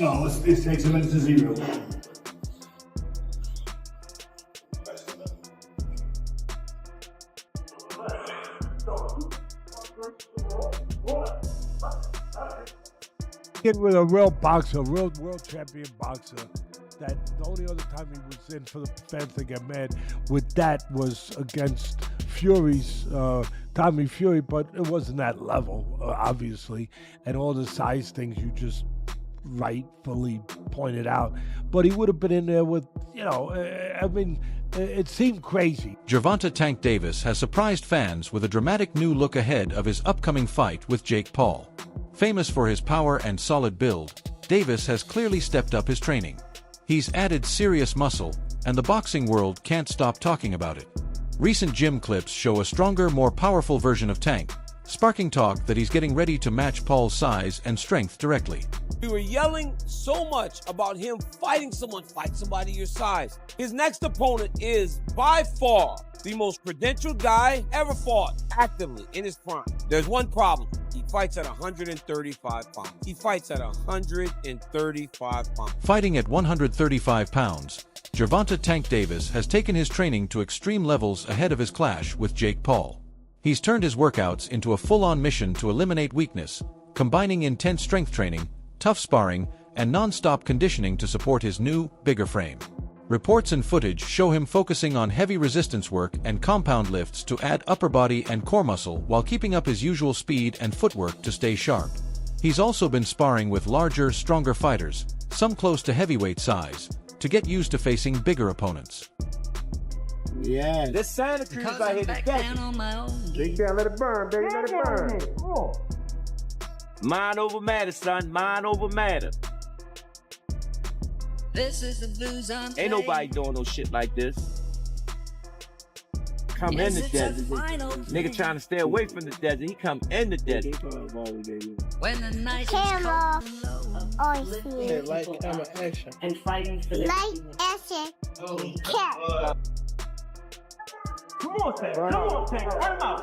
Oh, this takes a minute to zero. Kid with a real boxer, a real world champion boxer. That the only other time he was in for the fans to get mad with that was against Fury's Tommy Fury, but it wasn't that level, obviously, and all the size things you just rightfully pointed out. But he would have been in there with, it seemed crazy. Gervonta Tank Davis has surprised fans with a dramatic new look ahead of his upcoming fight with Jake Paul. Famous for his power and solid build, Davis has clearly stepped up his training. He's added serious muscle, and the boxing world can't stop talking about it. Recent gym clips show a stronger, more powerful version of Tank, sparking talk that he's getting ready to match Paul's size and strength directly. We were yelling so much about him fight somebody your size. His next opponent is, by far, the most credentialed guy ever fought actively in his prime. There's one problem. He fights at 135 pounds. He fights at 135 pounds. Fighting at 135 pounds, Gervonta Tank Davis has taken his training to extreme levels ahead of his clash with Jake Paul. He's turned his workouts into a full-on mission to eliminate weakness, combining intense strength training, tough sparring, and non-stop conditioning to support his new, bigger frame. Reports and footage show him focusing on heavy resistance work and compound lifts to add upper body and core muscle while keeping up his usual speed and footwork to stay sharp. He's also been sparring with larger, stronger fighters, some close to heavyweight size, to get used to facing bigger opponents. Yeah, this Santa Cruz out here to get Jake down, let it burn, baby, let it burn. Mind over matter, son. Mind over matter. This is the blues on. Ain't nobody doing no shit like this. Come in the desert. Nigga trying to stay away from the desert. He come in the desert. When the night Camera on Okay, here. light, camera, action. And fighting for the Light, action, cat. Come on, Tank. Come on, Tank. Run him out.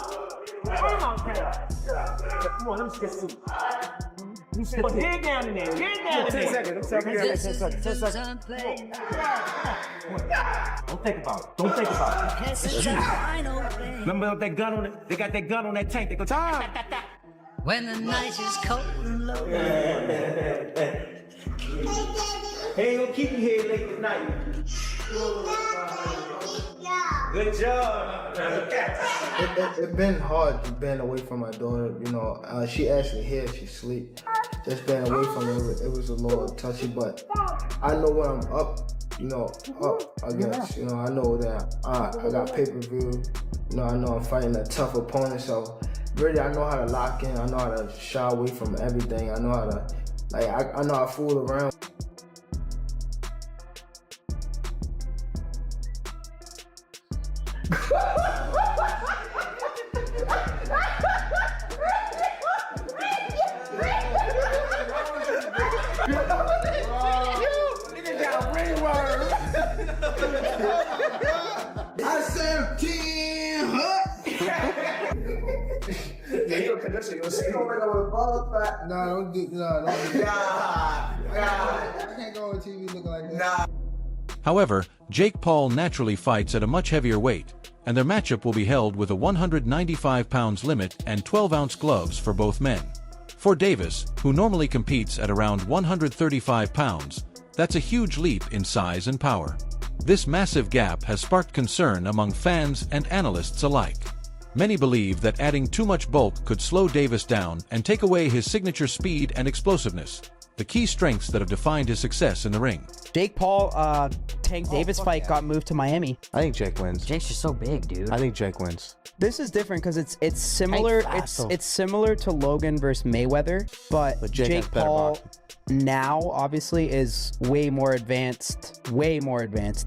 Run him out, Tank. Come on, let me get some. Dig down in there. Dig down in there. 10 seconds. 10 seconds. 10 seconds. Don't think about it. Don't think about it. Remember that gun on it? They got that gun on that tank. They go, time. when the night is cold and low. He ain't gonna keep you here late at night. Good job. It's been hard being away from my daughter. She actually here, she sleep. Just being away from her, it was a little touchy, but I know when I'm up, I guess. I know that I got pay-per-view. I know I'm fighting a tough opponent, so really I know how to lock in. I know how to shy away from everything. I know how to, I know how to fool around. I said 10 Don't do I can't go on TV looking like that. However, Jake Paul naturally fights at a much heavier weight, and their matchup will be held with a 195 pounds limit and 12-ounce gloves for both men. For Davis, who normally competes at around 135 pounds, that's a huge leap in size and power. This massive gap has sparked concern among fans and analysts alike. Many believe that adding too much bulk could slow Davis down and take away his signature speed and explosiveness, the key strengths that have defined his success in the ring. Jake Paul, Tank Davis fight got moved to Miami. I think Jake wins. Jake's just so big, dude. I think Jake wins. This is different because it's similar. It's similar to Logan versus Mayweather, but Jake has Jake better Paul boxing. now obviously is way more advanced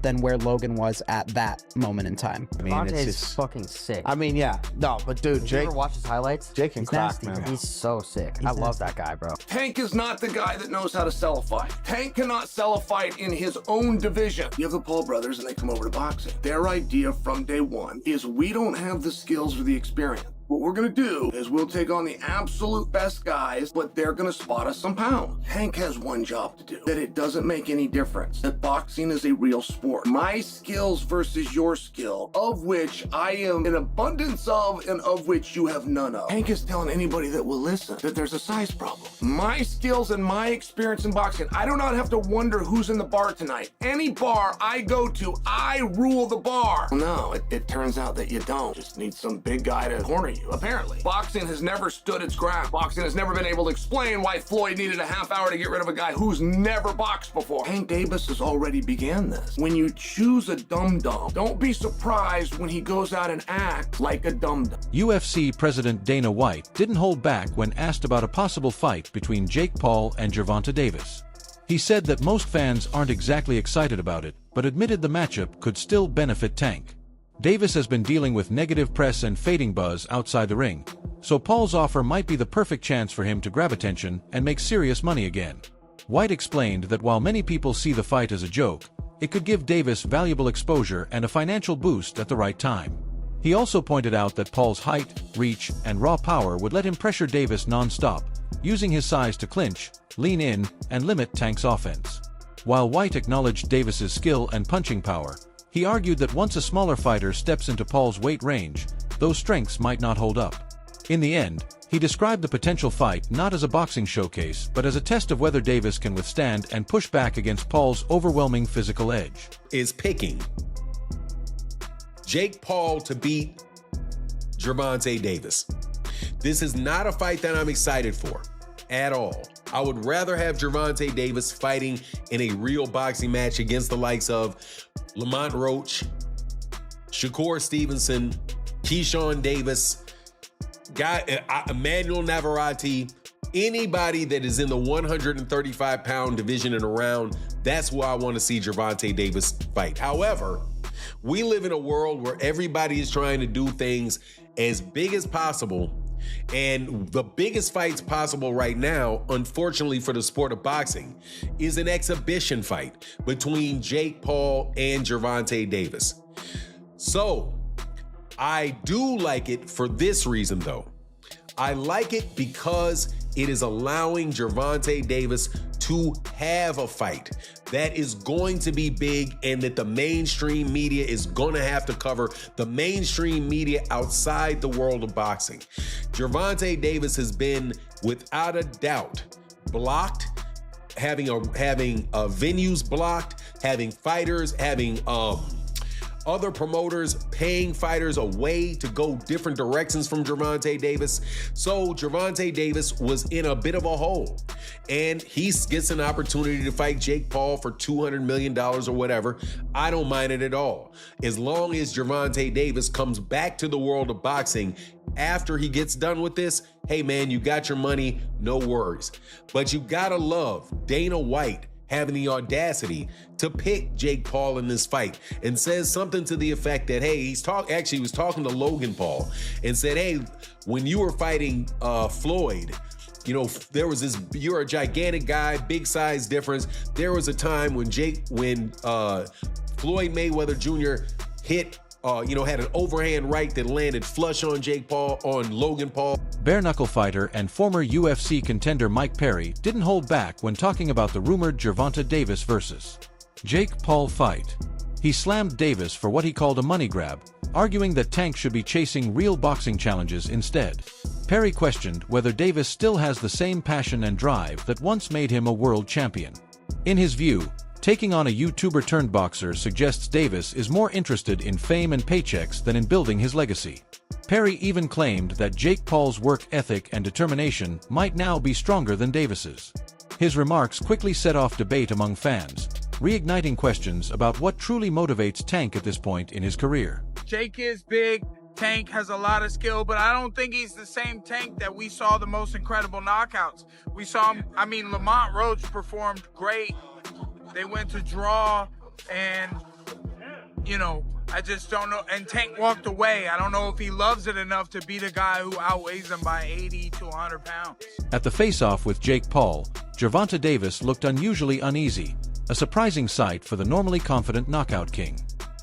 than where Logan was at that moment in time. I mean, Gervonta it's is just. fucking sick. I mean, yeah. No, but dude, Did you Jake. ever watch his highlights? Jake can He's crack, nasty, man. He's so sick. I love that guy, bro. Tank is not the guy that knows how to sell a fight. Tank cannot sell a fight in his own division. You have the Paul brothers and they come over to boxing. Their idea from day one is we don't have the skills or the experience. What we're gonna do is we'll take on the absolute best guys, but they're gonna spot us some pounds. Tank has one job to do, that it doesn't make any difference, that boxing is a real sport. My skills versus your skill, of which I am an abundance of and of which you have none of. Tank is telling anybody that will listen that there's a size problem. My skills and my experience in boxing, I do not have to wonder who's in the bar tonight. Any bar I go to, I rule the bar. No, it turns out that you don't. Just need some big guy to corner you. Apparently, boxing has never stood its ground. Boxing has never been able to explain why Floyd needed a half hour to get rid of a guy who's never boxed before. Tank Davis has already began this. When you choose a dum-dum, don't be surprised when he goes out and acts like a dum-dum. UFC President Dana White didn't hold back when asked about a possible fight between Jake Paul and Gervonta Davis. He said that most fans aren't exactly excited about it, but admitted the matchup could still benefit Tank. Davis has been dealing with negative press and fading buzz outside the ring, so Paul's offer might be the perfect chance for him to grab attention and make serious money again. White explained that while many people see the fight as a joke, it could give Davis valuable exposure and a financial boost at the right time. He also pointed out that Paul's height, reach, and raw power would let him pressure Davis non-stop, using his size to clinch, lean in, and limit Tank's offense. While White acknowledged Davis's skill and punching power, he argued that once a smaller fighter steps into Paul's weight range, those strengths might not hold up. In the end, he described the potential fight not as a boxing showcase but as a test of whether Davis can withstand and push back against Paul's overwhelming physical edge. Is picking Jake Paul to beat Gervonta Davis. This is not a fight that I'm excited for at all. I would rather have Gervonta Davis fighting in a real boxing match against the likes of Lamont Roach, Shakur Stevenson, Keyshawn Davis, Emmanuel Navarrete, anybody that is in the 135-pound division and around. That's where I want to see Gervonta Davis fight. However, we live in a world where everybody is trying to do things as big as possible. And the biggest fights possible right now, unfortunately for the sport of boxing, is an exhibition fight between Jake Paul and Gervonta Davis. So I do like it for this reason, though. I like it because it is allowing Gervonta Davis to have a fight that is going to be big and that the mainstream media is going to have to cover, the mainstream media outside the world of boxing. Gervonta Davis has been, without a doubt, blocked, having venues blocked, having fighters, having other promoters paying fighters away to go different directions from Gervonta Davis. So Gervonta Davis was in a bit of a hole, and he gets an opportunity to fight Jake Paul for $200 million or whatever. I don't mind it at all. As long as Gervonta Davis comes back to the world of boxing after he gets done with this, hey man, you got your money, no worries. But you gotta love Dana White having the audacity to pick Jake Paul in this fight, and says something to the effect that, hey, he was talking to Logan Paul and said, hey, when you were fighting Floyd, you know, there was this, you're a gigantic guy, big size difference. There was a time when Floyd Mayweather Jr. had an overhand right that landed flush on Logan Paul. Bare knuckle fighter and former UFC contender Mike Perry didn't hold back when talking about the rumored Gervonta Davis versus Jake Paul fight. He slammed Davis for what he called a money grab, arguing that Tank should be chasing real boxing challenges instead. Perry questioned whether Davis still has the same passion and drive that once made him a world champion. In his view, taking on a YouTuber-turned-boxer suggests Davis is more interested in fame and paychecks than in building his legacy. Perry even claimed that Jake Paul's work ethic and determination might now be stronger than Davis's. His remarks quickly set off debate among fans, reigniting questions about what truly motivates Tank at this point in his career. Jake is big. Tank has a lot of skill, but I don't think he's the same Tank that we saw the most incredible knockouts. We saw him, Lamont Roach performed great. They went to draw, and, I just don't know. And Tank walked away. I don't know if he loves it enough to beat a guy who outweighs him by 80 to 100 pounds. At the face-off with Jake Paul, Gervonta Davis looked unusually uneasy, a surprising sight for the normally confident knockout king.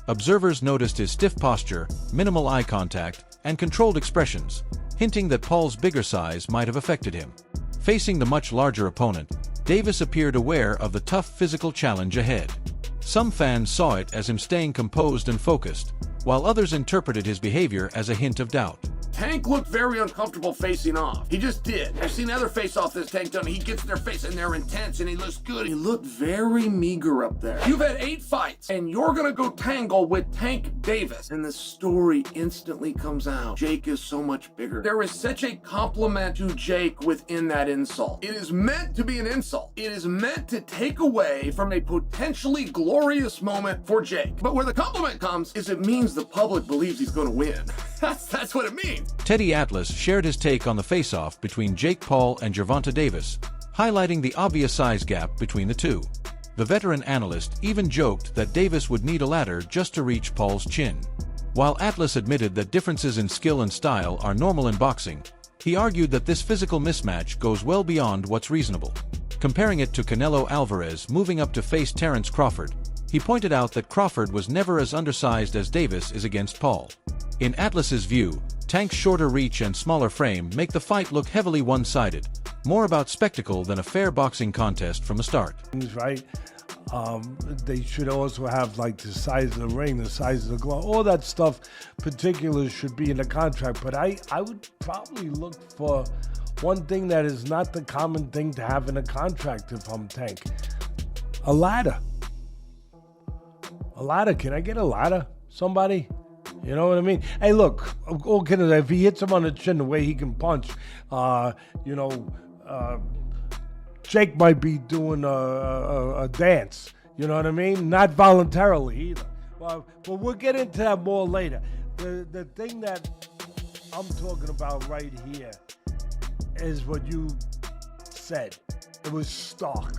Observers noticed his stiff posture, minimal eye contact, and controlled expressions, hinting that Paul's bigger size might have affected him. Facing the much larger opponent, Davis appeared aware of the tough physical challenge ahead. Some fans saw it as him staying composed and focused, while others interpreted his behavior as a hint of doubt. Tank looked very uncomfortable facing off. He just did. I've seen other face-off this Tank done. He gets in their face and they're intense and he looks good. He looked very meager up there. You've had 8 fights and you're gonna go tangle with Tank Davis. And the story instantly comes out. Jake is so much bigger. There is such a compliment to Jake within that insult. It is meant to be an insult. It is meant to take away from a potentially glorious moment for Jake. But where the compliment comes is it means the public believes he's gonna win. That's what it means. Teddy Atlas shared his take on the face-off between Jake Paul and Gervonta Davis, highlighting the obvious size gap between the two. The veteran analyst even joked that Davis would need a ladder just to reach Paul's chin. While Atlas admitted that differences in skill and style are normal in boxing, he argued that this physical mismatch goes well beyond what's reasonable. Comparing it to Canelo Alvarez moving up to face Terence Crawford, he pointed out that Crawford was never as undersized as Davis is against Paul. In Atlas's view, Tank's shorter reach and smaller frame make the fight look heavily one-sided, more about spectacle than a fair boxing contest from the start. Right? They should also have like the size of the ring, the size of the glove, all that stuff. Particulars should be in the contract. But I would probably look for one thing that is not the common thing to have in a contract if I'm Tank. A ladder. A ladder. Can I get a ladder? Somebody? You know what I mean? Hey, look, if he hits him on the chin the way he can punch, Jake might be doing a dance. You know what I mean? Not voluntarily either. But we'll get into that more later. The thing that I'm talking about right here is what you said. It was stark.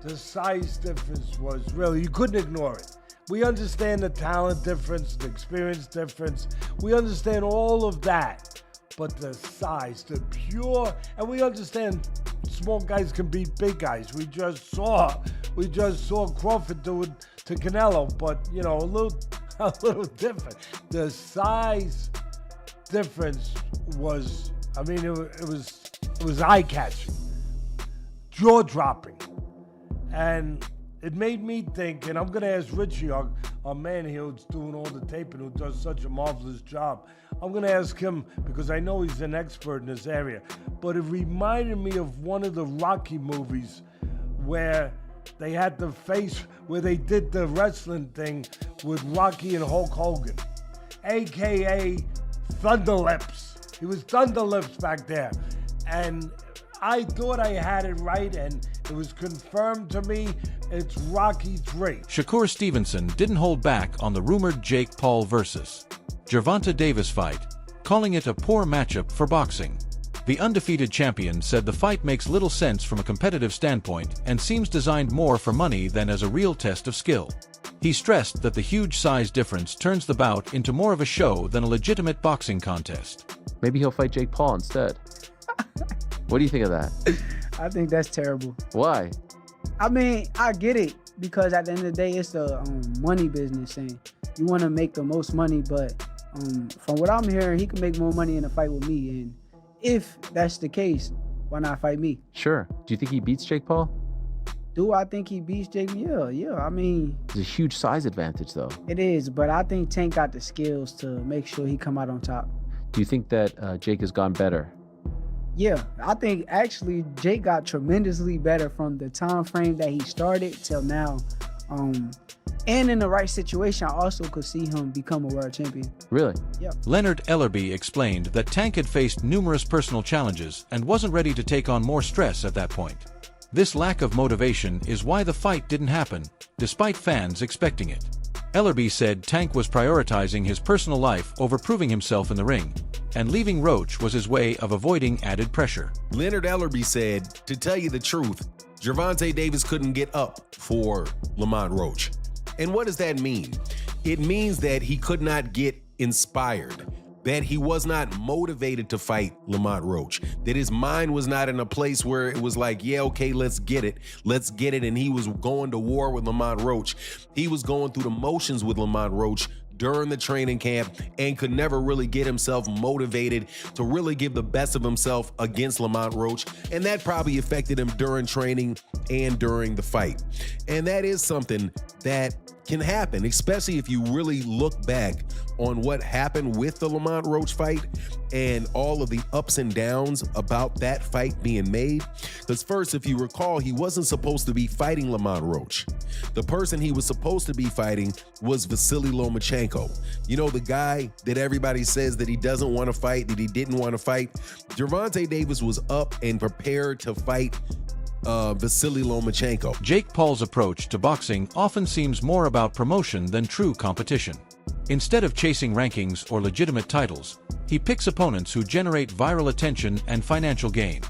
The size difference was really, you couldn't ignore it. We understand the talent difference, the experience difference. We understand all of that. But the size, the pure, and we understand small guys can beat big guys. We just saw Crawford do it to Canelo, but a little different. The size difference was, it was eye-catching, jaw-dropping, and it made me think, and I'm going to ask Richie, our man here who's doing all the taping, who does such a marvelous job. I'm going to ask him, because I know he's an expert in this area, but it reminded me of one of the Rocky movies where they had the face, where they did the wrestling thing with Rocky and Hulk Hogan, a.k.a. Thunderlips. He was Thunderlips back there. And I thought I had it right, and it was confirmed to me. It's Rocky III. Shakur Stevenson didn't hold back on the rumored Jake Paul versus Gervonta Davis fight, calling it a poor matchup for boxing. The undefeated champion said the fight makes little sense from a competitive standpoint and seems designed more for money than as a real test of skill. He stressed that the huge size difference turns the bout into more of a show than a legitimate boxing contest. Maybe he'll fight Jake Paul instead. What do you think of that? I think that's terrible. Why? I get it, because at the end of the day, it's a money business, and you want to make the most money, but from what I'm hearing, he can make more money in a fight with me, and if that's the case, why not fight me? Sure. Do you think he beats Jake Paul? Do I think he beats Jake? Yeah. It's a huge size advantage, though. It is, but I think Tank got the skills to make sure he come out on top. Do you think that Jake has gone better? Yeah, I think actually Jake got tremendously better from the time frame that he started till now. And in the right situation, I also could see him become a world champion. Really? Yeah. Leonard Ellerby explained that Tank had faced numerous personal challenges and wasn't ready to take on more stress at that point. This lack of motivation is why the fight didn't happen, despite fans expecting it. Ellerby said Tank was prioritizing his personal life over proving himself in the ring, and leaving Roach was his way of avoiding added pressure. Leonard Ellerby said, to tell you the truth, Gervonta Davis couldn't get up for Lamont Roach. And what does that mean? It means that he could not get inspired, that he was not motivated to fight Lamont Roach, that his mind was not in a place where it was like, yeah, okay, let's get it, and he was going to war with Lamont Roach. He was going through the motions with Lamont Roach during the training camp and could never really get himself motivated to really give the best of himself against Lamont Roach, and that probably affected him during training and during the fight. And that is something that can happen, especially if you really look back on what happened with the Lamont Roach fight and all of the ups and downs about that fight being made. Because first, if you recall, he wasn't supposed to be fighting Lamont Roach. The person he was supposed to be fighting was Vasily Lomachenko. You know, the guy that everybody says that he doesn't want to fight, that he didn't want to fight. Gervonta Davis was up and prepared to fight Vasily Lomachenko. Jake Paul's approach to boxing often seems more about promotion than true competition. Instead of chasing rankings or legitimate titles, he picks opponents who generate viral attention and financial gain.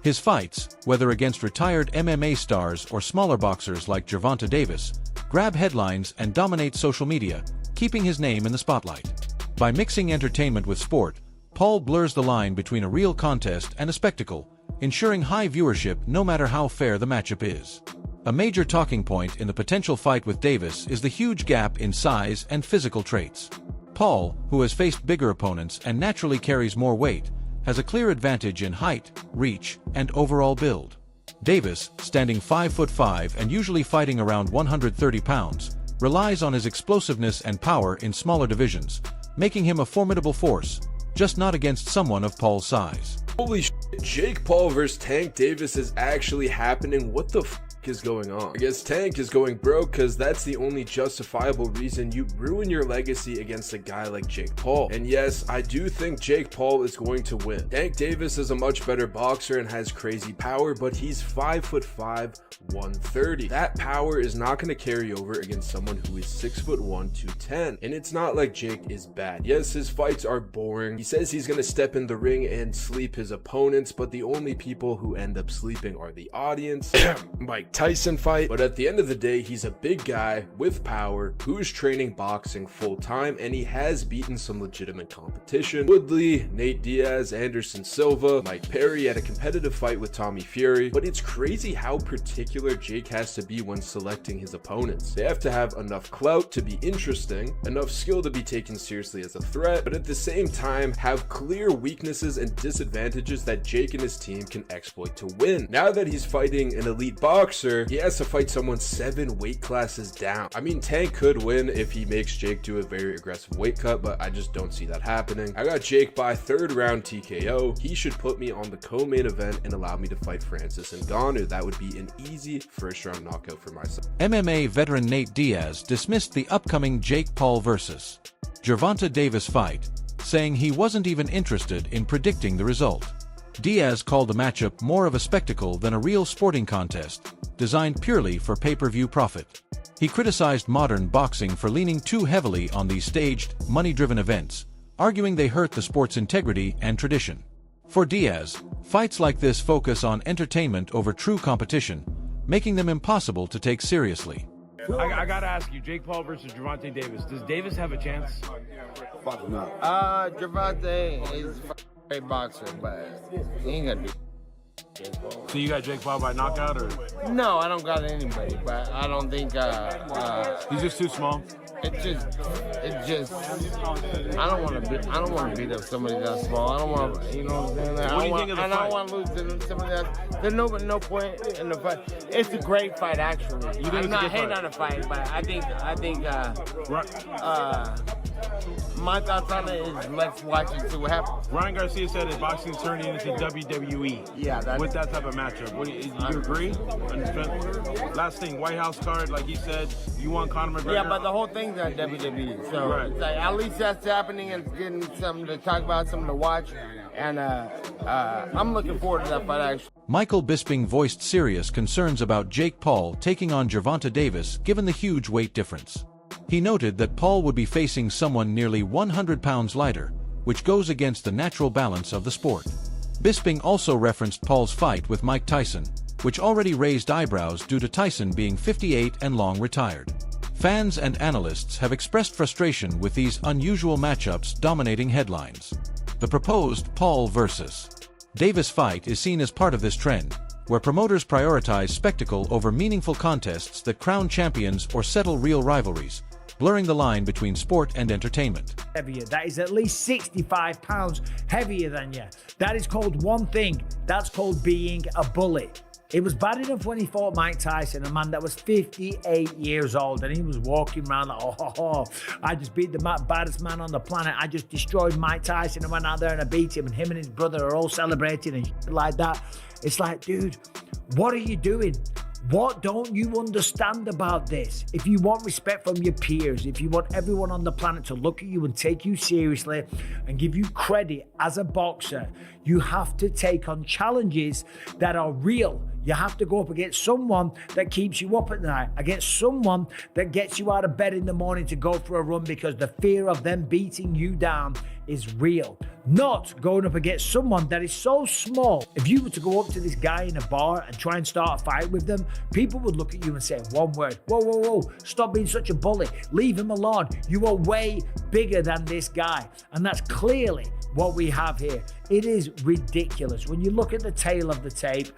His fights, whether against retired MMA stars or smaller boxers like Gervonta Davis, grab headlines and dominate social media, keeping his name in the spotlight. By mixing entertainment with sport, Paul blurs the line between a real contest and a spectacle, ensuring high viewership no matter how fair the matchup is. A major talking point in the potential fight with Davis is the huge gap in size and physical traits. Paul, who has faced bigger opponents and naturally carries more weight, has a clear advantage in height, reach, and overall build. Davis, standing 5'5" and usually fighting around 130 pounds, relies on his explosiveness and power in smaller divisions, making him a formidable force, just not against someone of Paul's size. Holy shit, Jake Paul versus Tank Davis is actually happening. What the f is going on? I guess Tank is going broke because that's the only justifiable reason you ruin your legacy against a guy like Jake Paul. And yes, I do think Jake Paul is going to win. Tank Davis is a much better boxer and has crazy power, but he's 5'5", 130. That power is not going to carry over against someone who is 6'1", 210. And it's not like Jake is bad. Yes, his fights are boring. He says he's going to step in the ring and sleep his opponents, but the only people who end up sleeping are the audience. Mike Tyson fight, but at the end of the day, he's a big guy with power who's training boxing full time, and he has beaten some legitimate competition. Woodley, Nate Diaz, Anderson Silva, Mike Perry had a competitive fight with Tommy Fury, but it's crazy how particular Jake has to be when selecting his opponents. They have to have enough clout to be interesting, enough skill to be taken seriously as a threat, but at the same time have clear weaknesses and disadvantages that Jake and his team can exploit to win. Now that he's fighting an elite boxer, he has to fight someone 7 weight classes down. I mean, Tank could win if he makes Jake do a very aggressive weight cut, but I just don't see that happening. I got Jake by 3rd round TKO. He should put me on the co-main event and allow me to fight Francis Ngannou. That would be an easy 1st round knockout for myself. MMA veteran Nate Diaz dismissed the upcoming Jake Paul versus Gervonta Davis fight, saying he wasn't even interested in predicting the result. Diaz called the matchup more of a spectacle than a real sporting contest, designed purely for pay-per-view profit. He criticized modern boxing for leaning too heavily on these staged, money-driven events, arguing they hurt the sport's integrity and tradition. For Diaz, fights like this focus on entertainment over true competition, making them impossible to take seriously. I gotta ask you, Jake Paul versus Gervonta Davis. Does Davis have a chance? Fuck no. Gervonta is a great boxer, but he ain't gonna do. So you got Jake Paul by knockout, or? No, I don't got anybody, but I don't think. He's just too small. It just. I don't want to beat up somebody that small. I don't want to. You know what I'm saying? What do you think of the fight? I don't want to lose to somebody that. There's no point in the fight. It's a great fight, actually. You think I'm it's not a good hating fight? on the fight, but I think. My thoughts on it is let's watch and see what happens. Ryan Garcia said his boxing's turning into WWE. Yeah, with that type of matchup. Do you agree? Last thing, White House card, like he said, you want Conor McGregor? Yeah, but the whole thing's on WWE. So Right. it's like, at least that's happening and it's getting something to talk about, something to watch. And I'm looking forward to that fight, actually. Michael Bisping voiced serious concerns about Jake Paul taking on Gervonta Davis given the huge weight difference. He noted that Paul would be facing someone nearly 100 pounds lighter, which goes against the natural balance of the sport. Bisping also referenced Paul's fight with Mike Tyson, which already raised eyebrows due to Tyson being 58 and long retired. Fans and analysts have expressed frustration with these unusual matchups dominating headlines. The proposed Paul versus Davis fight is seen as part of this trend, where promoters prioritize spectacle over meaningful contests that crown champions or settle real rivalries, blurring the line between sport and entertainment. Heavier. That is at least 65 pounds heavier than you. That is called one thing. That's called being a bully. It was bad enough when he fought Mike Tyson, a man that was 58 years old, and he was walking around like, oh, I just beat the baddest man on the planet. I just destroyed Mike Tyson and went out there and I beat him, and him and his brother are all celebrating and shit like that. It's like, dude, what are you doing? What don't you understand about this? If you want respect from your peers, if you want everyone on the planet to look at you and take you seriously and give you credit as a boxer, you have to take on challenges that are real. You have to go up against someone that keeps you up at night, against someone that gets you out of bed in the morning to go for a run because the fear of them beating you down is real. Not going up against someone that is so small. If you were to go up to this guy in a bar and try and start a fight with them, people would look at you and say one word: whoa, whoa, whoa, stop being such a bully. Leave him alone. You are way bigger than this guy. And that's clearly what we have here. It is ridiculous. When you look at the tail of the tape,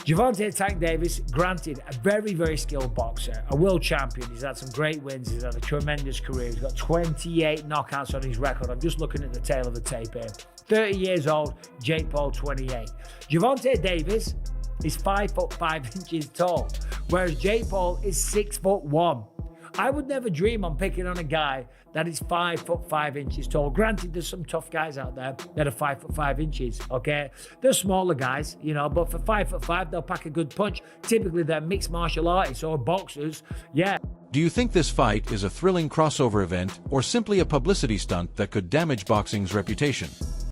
Gervonta Tank Davis, granted, a very, very skilled boxer, a world champion. He's had some great wins. He's had a tremendous career. He's got 28 knockouts on his record. I'm just looking at the tail of the tape here. 30 years old, Jake Paul, 28. Gervonta Davis is 5'5" tall, whereas Jake Paul is 6'1". I would never dream on picking on a guy that is 5'5" tall. Granted, there's some tough guys out there that are 5'5", okay? They're smaller guys, you know, but for 5'5", they'll pack a good punch. Typically, they're mixed martial artists or boxers, yeah. Do you think this fight is a thrilling crossover event or simply a publicity stunt that could damage boxing's reputation?